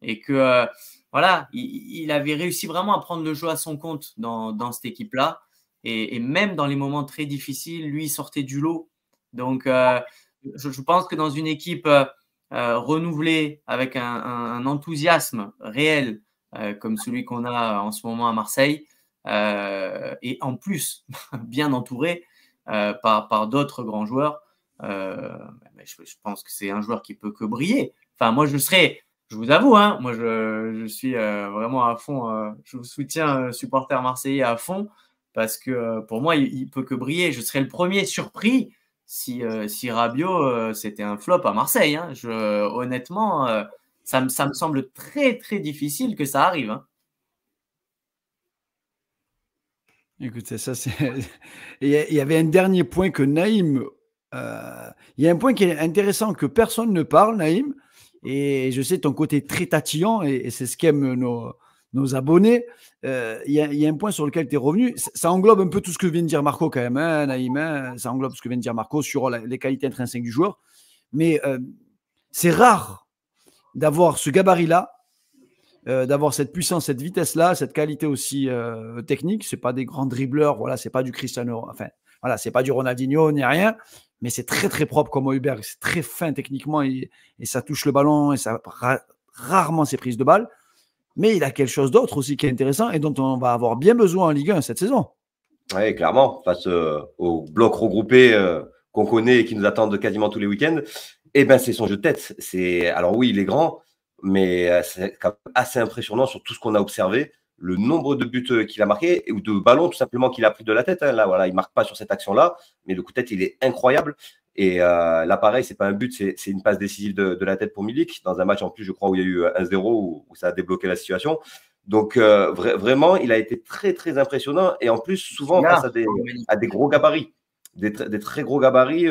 et que voilà, il avait réussi vraiment à prendre le jeu à son compte dans cette équipe-là. Et même dans les moments très difficiles, lui, il sortait du lot. Donc, je pense que dans une équipe renouvelée, avec un enthousiasme réel, comme celui qu'on a en ce moment à Marseille, et en plus, bien entouré par d'autres grands joueurs, je pense que c'est un joueur qui peut que briller. Enfin, moi, je vous avoue, hein, moi, je suis vraiment à fond, je vous soutiens, supporter marseillais à fond, parce que pour moi, il peut que briller. Je serais le premier surpris si Rabiot, c'était un flop à Marseille. Hein. Honnêtement, ça me semble très, très difficile que ça arrive. Hein. Écoutez, ça c'est. Il y avait un dernier point que Naïm. Il y a un point qui est intéressant que personne ne parle, Naïm. Et je sais ton côté très tatillon et c'est ce qu'aiment nos abonnés. Il y a un point sur lequel tu es revenu. Ça englobe un peu tout ce que vient de dire Marco quand même, hein, Naïm. Hein, ça englobe ce que vient de dire Marco sur les qualités intrinsèques du joueur. Mais c'est rare d'avoir ce gabarit-là, d'avoir cette puissance, cette vitesse-là, cette qualité aussi technique. Ce n'est pas des grands dribbleurs, voilà, ce n'est pas du Cristiano, enfin, voilà, ce n'est pas du Ronaldinho ni rien, mais c'est très très propre comme Højbjerg, c'est très fin techniquement et ça touche le ballon et ça rarement ses prises de balles. Mais il a quelque chose d'autre aussi qui est intéressant et dont on va avoir bien besoin en Ligue 1 cette saison. Oui, clairement, face au bloc regroupé qu'on connaît et qui nous attendent quasiment tous les week-ends, eh ben, c'est son jeu de tête. Alors oui, il est grand, mais c'est assez impressionnant sur tout ce qu'on a observé, le nombre de buts qu'il a marqué ou de ballons tout simplement qu'il a pris de la tête. Hein. Là, voilà, il ne marque pas sur cette action-là, mais le coup de tête, il est incroyable. Et là, pareil, ce n'est pas un but, c'est une passe décisive de la tête pour Milik, dans un match en plus, je crois, où il y a eu 1-0, où ça a débloqué la situation. Donc, vraiment, il a été très, très impressionnant. Et en plus, souvent, face à des gros gabarits, des très gros gabarits,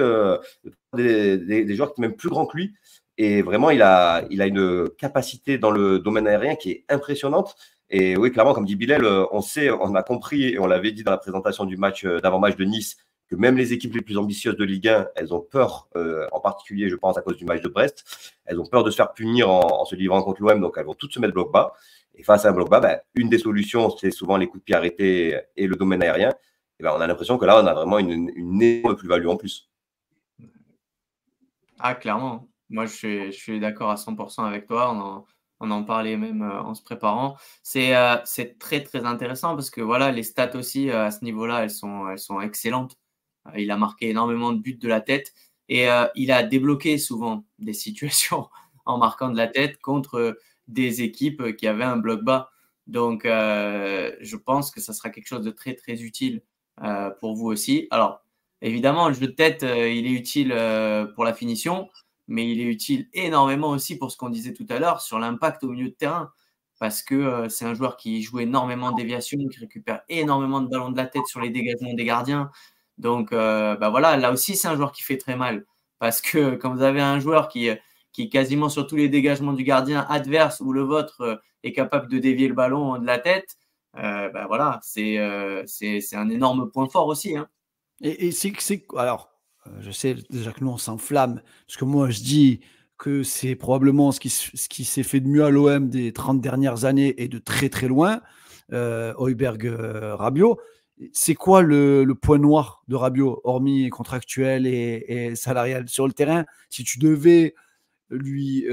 des joueurs qui sont même plus grands que lui. Et vraiment, il a une capacité dans le domaine aérien qui est impressionnante. Et oui, clairement, comme dit Bilal, on a compris, et on l'avait dit dans la présentation du match d'avant-match de Nice, que même les équipes les plus ambitieuses de Ligue 1, elles ont peur, en particulier, je pense, à cause du match de Brest, elles ont peur de se faire punir en se livrant contre l'OM, donc elles vont toutes se mettre bloc bas. Et face à un bloc bas, une des solutions, c'est souvent les coups de pied arrêtés et le domaine aérien. Et on a l'impression que là, on a vraiment une énorme plus-value en plus. Ah, clairement. Moi, je suis d'accord à 100% avec toi. On en parlait même en se préparant. C'est très, très intéressant parce que voilà, les stats aussi à ce niveau-là, elles sont excellentes. Il a marqué énormément de buts de la tête et il a débloqué souvent des situations en marquant de la tête contre des équipes qui avaient un bloc bas. Donc, je pense que ça sera quelque chose de très, très utile pour vous aussi. Alors, évidemment, le jeu de tête, il est utile pour la finition, mais il est utile énormément aussi pour ce qu'on disait tout à l'heure sur l'impact au milieu de terrain. Parce que c'est un joueur qui joue énormément de déviations, qui récupère énormément de ballons de la tête sur les dégagements des gardiens. Donc, voilà, là aussi, c'est un joueur qui fait très mal. Parce que quand vous avez un joueur qui quasiment sur tous les dégagements du gardien adverse ou le vôtre est capable de dévier le ballon de la tête, voilà, c'est un énorme point fort aussi. Hein. Et alors, je sais déjà que nous, on s'enflamme, parce que moi, je dis que c'est probablement ce qui s'est fait de mieux à l'OM des 30 dernières années et de très, très loin, Højbjerg, Rabiot. C'est quoi le point noir de Rabiot, hormis contractuel et salarial sur le terrain? Si tu devais lui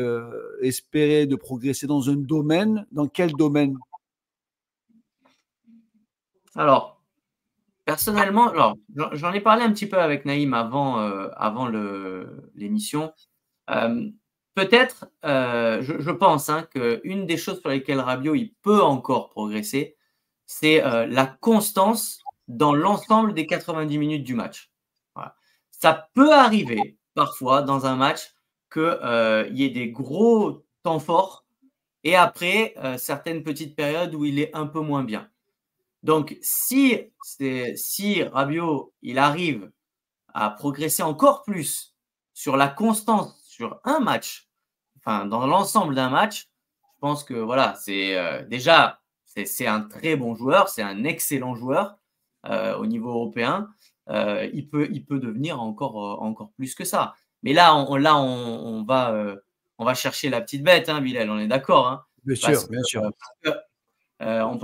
espérer de progresser dans un domaine, dans quel domaine? Alors, personnellement, j'en ai parlé un petit peu avec Naïm avant l'émission. Peut-être, je pense qu'une des choses sur lesquelles Rabiot il peut encore progresser, c'est la constance dans l'ensemble des 90 minutes du match. Voilà. Ça peut arriver parfois dans un match qu'il y ait des gros temps forts et après certaines petites périodes où il est un peu moins bien. Donc, si Rabiot il arrive à progresser encore plus sur la constance sur un match, enfin dans l'ensemble d'un match, je pense que voilà, c'est déjà c'est un très bon joueur, c'est un excellent joueur au niveau européen. Il peut devenir encore plus que ça. Mais là, on va chercher la petite bête, hein, Bilal, on est d'accord. Hein, bien sûr, bien sûr.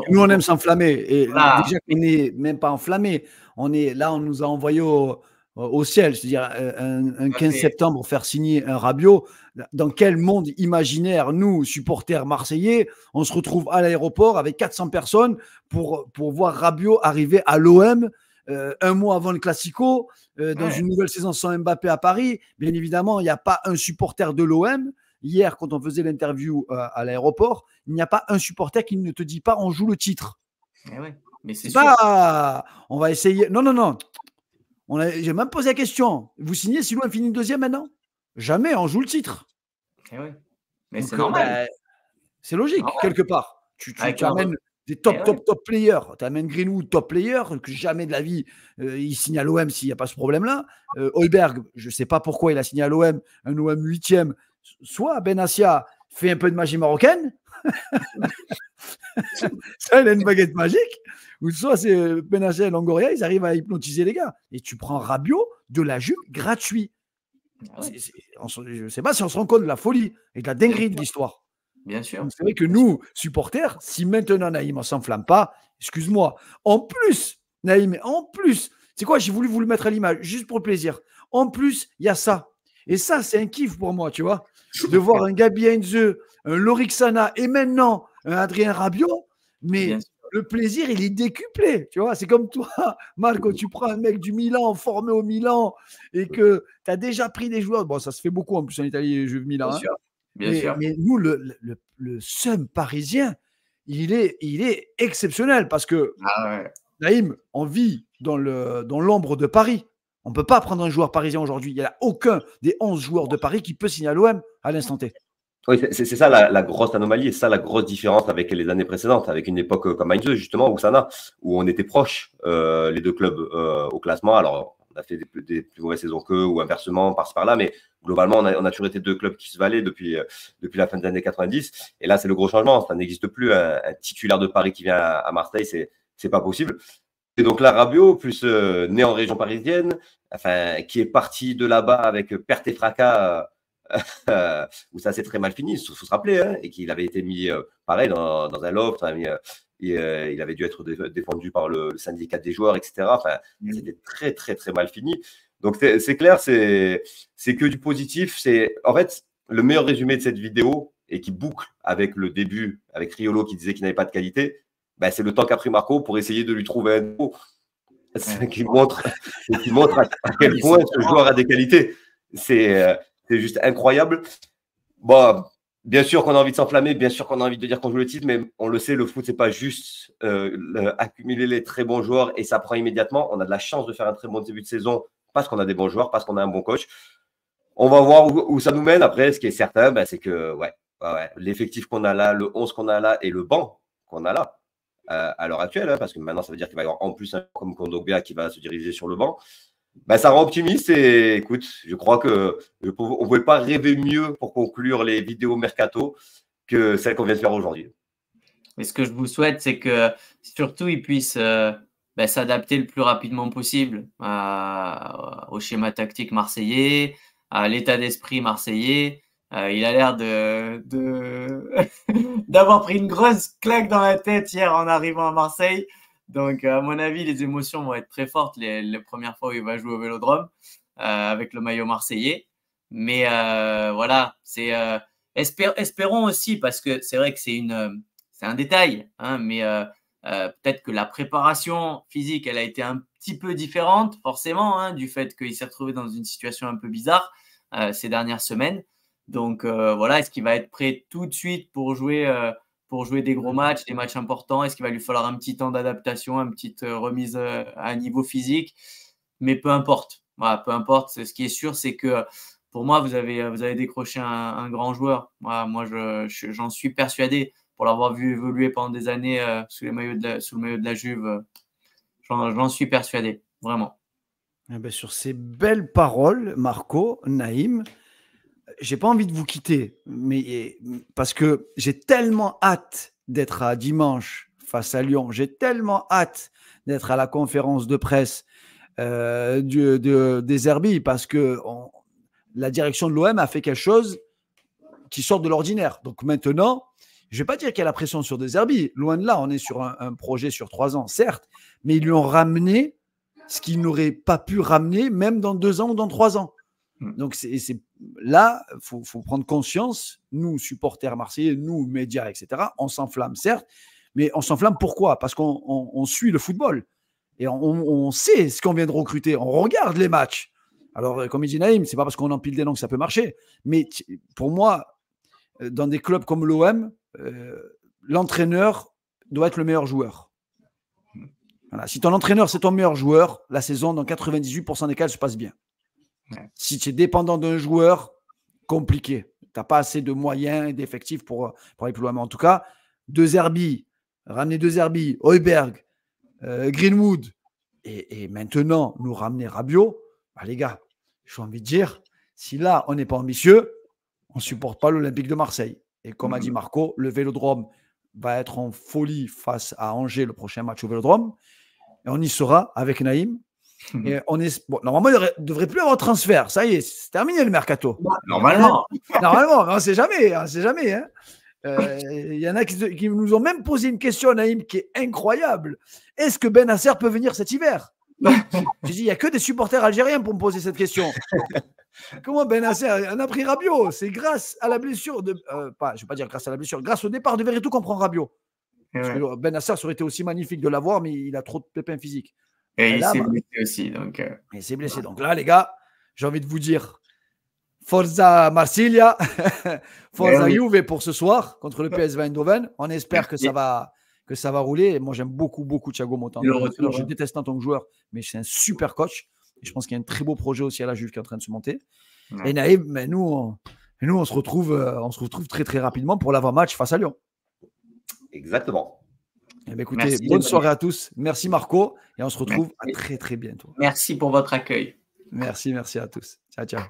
Nous, on aime s'enflammer. Et voilà. Déjà qu'on n'est même pas enflammé. On nous a envoyé au ciel. C'est-à-dire un 15 septembre faire signer un Rabiot. Dans quel monde imaginaire, nous, supporters marseillais, on se retrouve à l'aéroport avec 400 personnes pour voir Rabiot arriver à l'OM un mois avant le Classico, dans une nouvelle saison sans Mbappé à Paris. Bien évidemment, il n'y a pas un supporter de l'OM. Hier, quand on faisait l'interview à l'aéroport, il n'y a pas un supporter qui ne te dit pas on joue le titre. Ouais, mais c'est pas on va essayer. Non. J'ai même posé la question. Vous signez si l'OM finit deuxième maintenant? Jamais, on joue le titre. Ouais. Mais c'est normal. C'est logique, quelque part. Tu amènes des top players. Tu amènes Greenwood, top player, que jamais de la vie, il signe à l'OM s'il n'y a pas ce problème-là. Højbjerg, je ne sais pas pourquoi il a signé à l'OM, un OM 8e. Soit Benassia fait un peu de magie marocaine, ça, il a une baguette magique, ou soit c'est Benassia et Longoria, ils arrivent à hypnotiser les gars. Et tu prends Rabiot de la Juve gratuit. Je ne sais pas si on se rend compte de la folie et de la dinguerie de l'histoire. Bien sûr. C'est vrai que nous, supporters, si maintenant Naïm ne s'enflamme pas, excuse-moi, en plus, Naïm, c'est quoi, j'ai voulu vous le mettre à l'image, juste pour le plaisir. En plus, il y a ça. Et ça, c'est un kiff pour moi, tu vois, de voir un Gabi Heinze, un Lorixana et maintenant un Adrien Rabiot, mais le plaisir, il est décuplé, tu vois. C'est comme toi, Marc, quand tu prends un mec du Milan, formé au Milan, et que tu as déjà pris des joueurs, bon, ça se fait beaucoup en plus en Italie, les Jeux Milan. Bien sûr. Mais nous, le seum parisien, il est exceptionnel parce que Naïm, on vit dans l'ombre de Paris. On ne peut pas prendre un joueur parisien aujourd'hui. Il n'y a aucun des 11 joueurs de Paris qui peut signer à l'OM à l'instant T. Oui, c'est ça la grosse anomalie et ça la grosse différence avec les années précédentes, avec une époque comme Heinze, justement, où on était proches, les deux clubs au classement. Alors, on a fait des plus mauvaises saisons qu'eux ou inversement, par-ci par-là, mais globalement, on a toujours été deux clubs qui se valaient depuis la fin des années 90. Et là, c'est le gros changement. Ça n'existe plus. Un titulaire de Paris qui vient à Marseille, c'est pas possible. Et donc là, Rabiot, plus né en région parisienne, enfin, qui est parti de là-bas avec perte et fracas, où ça s'est très mal fini, il faut se rappeler, hein, et qu'il avait été mis, pareil, dans un loft, il avait dû être défendu par le syndicat des joueurs, etc. Enfin, c'était très, très, très mal fini. Donc, c'est clair, c'est que du positif. En fait, le meilleur résumé de cette vidéo, et qui boucle avec le début, avec Riolo qui disait qu'il n'avait pas de qualité, ben, c'est le temps qu'a pris Marco pour essayer de lui trouver un mot qui montre à quel point ce joueur a des qualités. C'est juste incroyable. Bon, bien sûr qu'on a envie de s'enflammer, bien sûr qu'on a envie de dire qu'on joue le titre, mais on le sait, le foot, c'est pas juste accumuler les très bons joueurs et ça prend immédiatement. On a de la chance de faire un très bon début de saison parce qu'on a des bons joueurs, parce qu'on a un bon coach. On va voir où ça nous mène. Après, ce qui est certain, ben, c'est que l'effectif qu'on a là, le 11 qu'on a là et le banc qu'on a là, à l'heure actuelle, hein, parce que maintenant, ça veut dire qu'il va y avoir en plus un comme Kondogbia qui va se diriger sur le banc. Ben, ça rend optimiste et écoute, je crois qu'on ne pouvait pas rêver mieux pour conclure les vidéos mercato que celles qu'on vient de faire aujourd'hui. Et ce que je vous souhaite, c'est que surtout, ils puissent s'adapter le plus rapidement possible au schéma tactique marseillais, à l'état d'esprit marseillais. Il a l'air d'avoir pris une grosse claque dans la tête hier en arrivant à Marseille. Donc, à mon avis, les émotions vont être très fortes les premières fois où il va jouer au Vélodrome avec le maillot marseillais. Mais voilà, espérons aussi, parce que c'est vrai que c'est un détail, hein, mais peut-être que la préparation physique, elle a été un petit peu différente, forcément, hein, du fait qu'il s'est retrouvé dans une situation un peu bizarre ces dernières semaines. Donc voilà, est-ce qu'il va être prêt tout de suite pour jouer des gros matchs, des matchs importants? Est-ce qu'il va lui falloir un petit temps d'adaptation, une petite remise à niveau physique? Mais peu importe. Voilà, peu importe. Ce qui est sûr, c'est que pour moi, vous avez décroché un grand joueur. Voilà, moi, j'en suis persuadé. Pour l'avoir vu évoluer pendant des années sous le maillot de la Juve, j'en suis persuadé, vraiment. Eh bien, sur ces belles paroles, Marco, Naïm, j'ai pas envie de vous quitter, mais parce que j'ai tellement hâte d'être à dimanche face à Lyon. J'ai tellement hâte d'être à la conférence de presse des Zerbi parce que la direction de l'OM a fait quelque chose qui sort de l'ordinaire. Donc maintenant, je ne vais pas dire qu'il y a la pression sur des Zerbi. Loin de là, on est sur un projet sur 3 ans, certes, mais ils lui ont ramené ce qu'ils n'auraient pas pu ramener même dans 2 ans ou dans 3 ans. Donc là, il faut prendre conscience, nous, supporters marseillais, nous, médias, etc., on s'enflamme, certes, mais on s'enflamme pourquoi? Parce qu'on suit le football et on sait ce qu'on vient de recruter, on regarde les matchs. Alors, comme il dit Naïm, ce n'est pas parce qu'on empile des noms que ça peut marcher, mais pour moi, dans des clubs comme l'OM, l'entraîneur doit être le meilleur joueur. Voilà. Si ton entraîneur, c'est ton meilleur joueur, la saison, dans 98% des cas, elle se passe bien. Si tu es dépendant d'un joueur, compliqué. Tu n'as pas assez de moyens et d'effectifs pour aller plus loin. Mais en tout cas, ramener deux Zerbi, Højbjerg, Greenwood, et maintenant nous ramener Rabiot, bah les gars, j'ai envie de dire, si là, on n'est pas ambitieux, on ne supporte pas l'Olympique de Marseille. Et comme a dit Marco, le Vélodrome va être en folie face à Angers le prochain match au Vélodrome. Et on y sera avec Naïm. Et normalement, il ne devrait plus avoir de transfert. Ça y est, c'est terminé le mercato. Normalement. Normalement, on ne sait jamais. On sait jamais, hein. Y en a qui nous ont même posé une question, Naïm, qui est incroyable. Est-ce que Bennacer peut venir cet hiver? J'ai dit, il n'y a que des supporters algériens pour me poser cette question. Comment Bennacer on a pris Rabiot? C'est grâce à la blessure de. Je ne vais pas dire grâce à la blessure, grâce au départ de Verretou qu'on prend Rabiot. Parce que Bennacer, ça aurait été aussi magnifique de l'avoir, mais il a trop de pépins physiques. Et il s'est blessé aussi. Donc, il s'est blessé. Donc là, les gars, j'ai envie de vous dire Forza Marsiglia, Forza Juve pour ce soir contre le PSV Eindhoven. On espère que ça va rouler. Et moi, j'aime beaucoup Thiago Motta. Je déteste en tant que joueur, mais c'est un super coach. Et je pense qu'il y a un très beau projet aussi à la Juve qui est en train de se monter. Et Naïm, mais nous, on se retrouve très, très rapidement pour l'avant-match face à Lyon. Exactement. Eh bien, écoutez, bonne soirée à tous. Merci Marco. Et on se retrouve à très, très bientôt. Merci pour votre accueil. Merci à tous. Ciao.